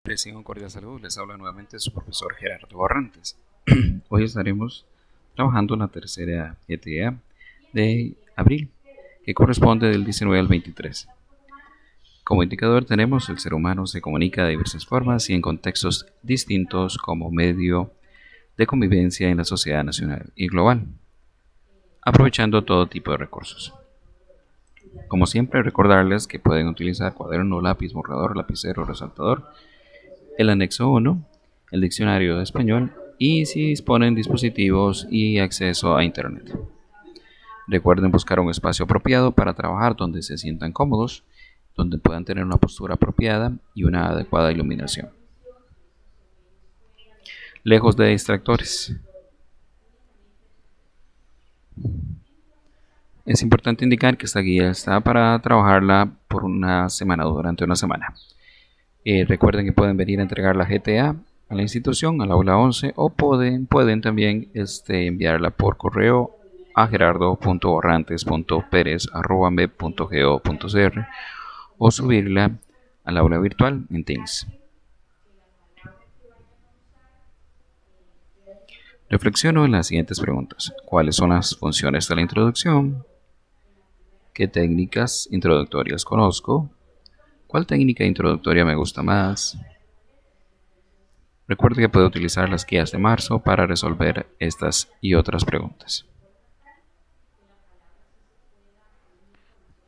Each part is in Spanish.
Recién un cordial saludo, les habla nuevamente su profesor Gerardo Barrantes. Hoy estaremos trabajando en la tercera GTA de abril, que corresponde del 19 al 23. Como indicador tenemos el ser humano se comunica de diversas formas y en contextos distintos como medio de convivencia en la sociedad nacional y global, aprovechando todo tipo de recursos. Como siempre, recordarles que pueden utilizar cuaderno, lápiz, borrador, lapicero, resaltador, el anexo 1, el diccionario de español y si disponen dispositivos y acceso a Internet. Recuerden buscar un espacio apropiado para trabajar donde se sientan cómodos, donde puedan tener una postura apropiada y una adecuada iluminación. Lejos de distractores. Es importante indicar que esta guía está para trabajarla por una semana o durante una semana. Recuerden que pueden venir a entregar la GTA a la institución, al aula 11, o pueden también enviarla por correo a gerardo.barrantes.perez@mep.go.cr o subirla al aula virtual en Teams. Reflexiono en las siguientes preguntas. ¿Cuáles son las funciones de la introducción? ¿Qué técnicas introductorias conozco? ¿Cuál técnica introductoria me gusta más? Recuerde que puede utilizar las guías de marzo para resolver estas y otras preguntas.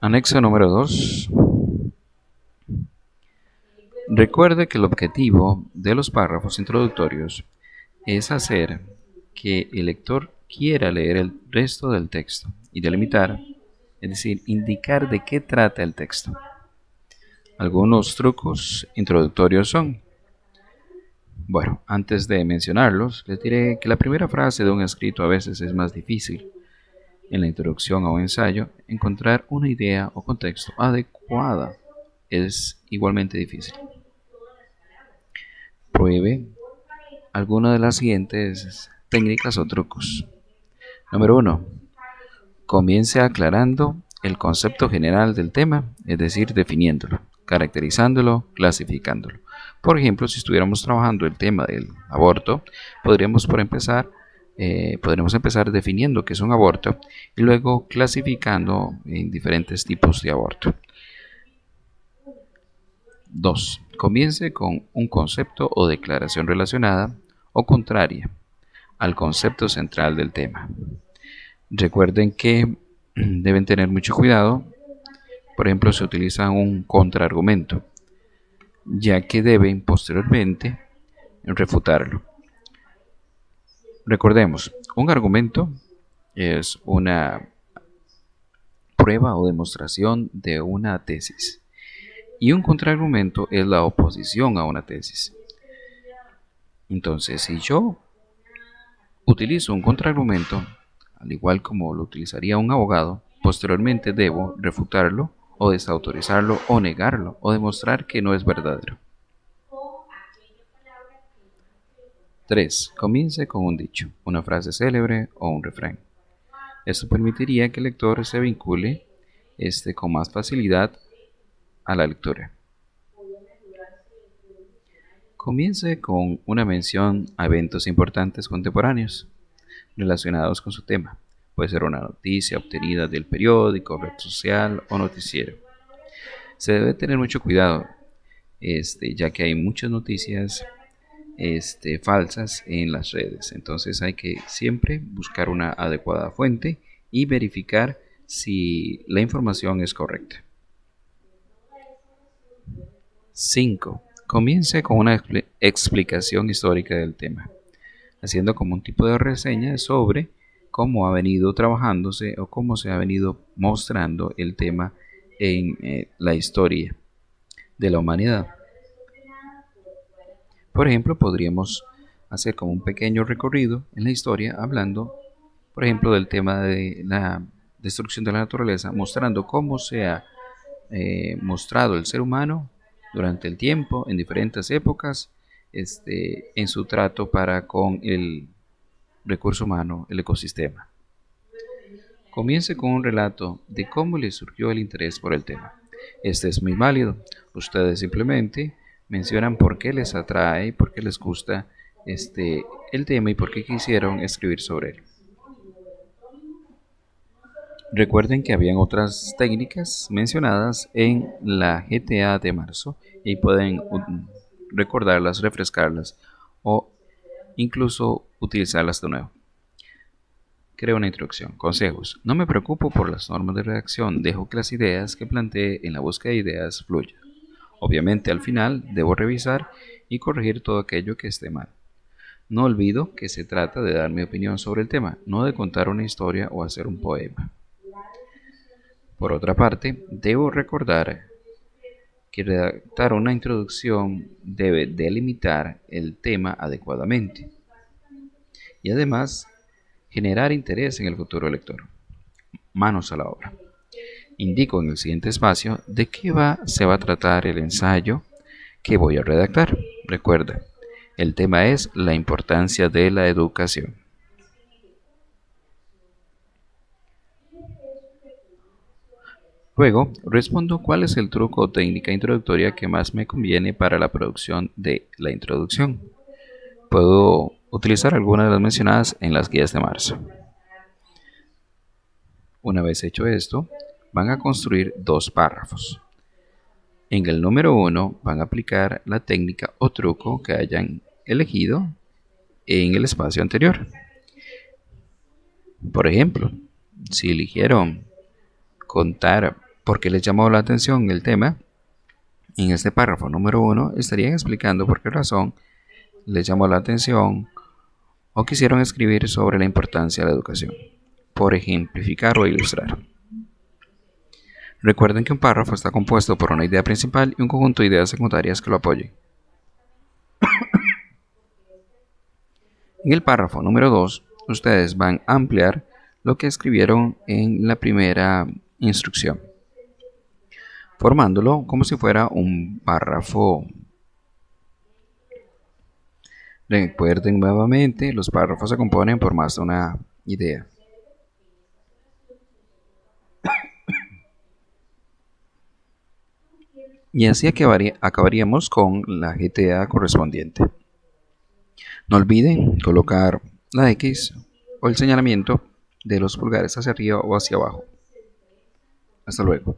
Anexo número 2. Recuerde que el objetivo de los párrafos introductorios es hacer que el lector quiera leer el resto del texto y delimitar, es decir, indicar de qué trata el texto. Algunos trucos introductorios son: bueno, antes de mencionarlos, les diré que la primera frase de un escrito a veces es más difícil. En la introducción a un ensayo, encontrar una idea o contexto adecuada es igualmente difícil. Pruebe alguna de las siguientes técnicas o trucos. Número 1. Comience aclarando el concepto general del tema, es decir, definiéndolo, caracterizándolo, clasificándolo. Por ejemplo, si estuviéramos trabajando el tema del aborto, podríamos empezar definiendo qué es un aborto y luego clasificando en diferentes tipos de aborto. 2. Comience con un concepto o declaración relacionada o contraria al concepto central del tema. Recuerden que deben tener mucho cuidado, por ejemplo, se utiliza un contraargumento, ya que deben posteriormente refutarlo. Recordemos, un argumento es una prueba o demostración de una tesis y un contraargumento es la oposición a una tesis. Entonces, si yo utilizo un contraargumento, al igual como lo utilizaría un abogado, posteriormente debo refutarlo o desautorizarlo o negarlo o demostrar que no es verdadero. 3. Comience con un dicho, una frase célebre o un refrán. Esto permitiría que el lector se vincule con más facilidad a la lectura. Comience con una mención a eventos importantes contemporáneos relacionados con su tema. Puede ser una noticia obtenida del periódico, red social o noticiero. Se debe tener mucho cuidado, ya que hay muchas noticias falsas en las redes. Entonces hay que siempre buscar una adecuada fuente y verificar si la información es correcta. 5. Comience con una explicación histórica del tema, haciendo como un tipo de reseña sobre cómo ha venido trabajándose o cómo se ha venido mostrando el tema en la historia de la humanidad. Por ejemplo, podríamos hacer como un pequeño recorrido en la historia hablando, por ejemplo, del tema de la destrucción de la naturaleza, mostrando cómo se ha mostrado el ser humano durante el tiempo, en diferentes épocas, en su trato para con el recurso humano, el ecosistema. Comience con un relato de cómo le surgió el interés por el tema. Este es muy válido. Ustedes simplemente mencionan por qué les atrae, por qué les gusta el tema y por qué quisieron escribir sobre él. Recuerden que habían otras técnicas mencionadas en la GTA de marzo y pueden recordarlas, refrescarlas o incluso utilizarlas de nuevo. Creo una introducción. Consejos. No me preocupo por las normas de redacción, dejo que las ideas que plantee en la búsqueda de ideas fluyan. Obviamente al final debo revisar y corregir todo aquello que esté mal. No olvido que se trata de dar mi opinión sobre el tema, no de contar una historia o hacer un poema. Por otra parte, debo recordar que redactar una introducción debe delimitar el tema adecuadamente y además generar interés en el futuro lector. Manos a la obra. Indico en el siguiente espacio de qué se va a tratar el ensayo que voy a redactar. Recuerda, el tema es la importancia de la educación. Luego, respondo cuál es el truco o técnica introductoria que más me conviene para la producción de la introducción. Puedo utilizar algunas de las mencionadas en las guías de marzo. Una vez hecho esto, van a construir dos párrafos. En el número 1 van a aplicar la técnica o truco que hayan elegido en el espacio anterior. Por ejemplo, si eligieron contar por qué les llamó la atención el tema, en este párrafo número 1 estarían explicando por qué razón les llamó la atención o quisieron escribir sobre la importancia de la educación, por ejemplificar o ilustrar. Recuerden que un párrafo está compuesto por una idea principal y un conjunto de ideas secundarias que lo apoyen. En el párrafo número 2, ustedes van a ampliar lo que escribieron en la primera instrucción, formándolo como si fuera un párrafo. Recuerden nuevamente, los párrafos se componen por más de una idea. Y así acabaríamos con la GTA correspondiente. No olviden colocar la X o el señalamiento de los pulgares hacia arriba o hacia abajo. Hasta luego.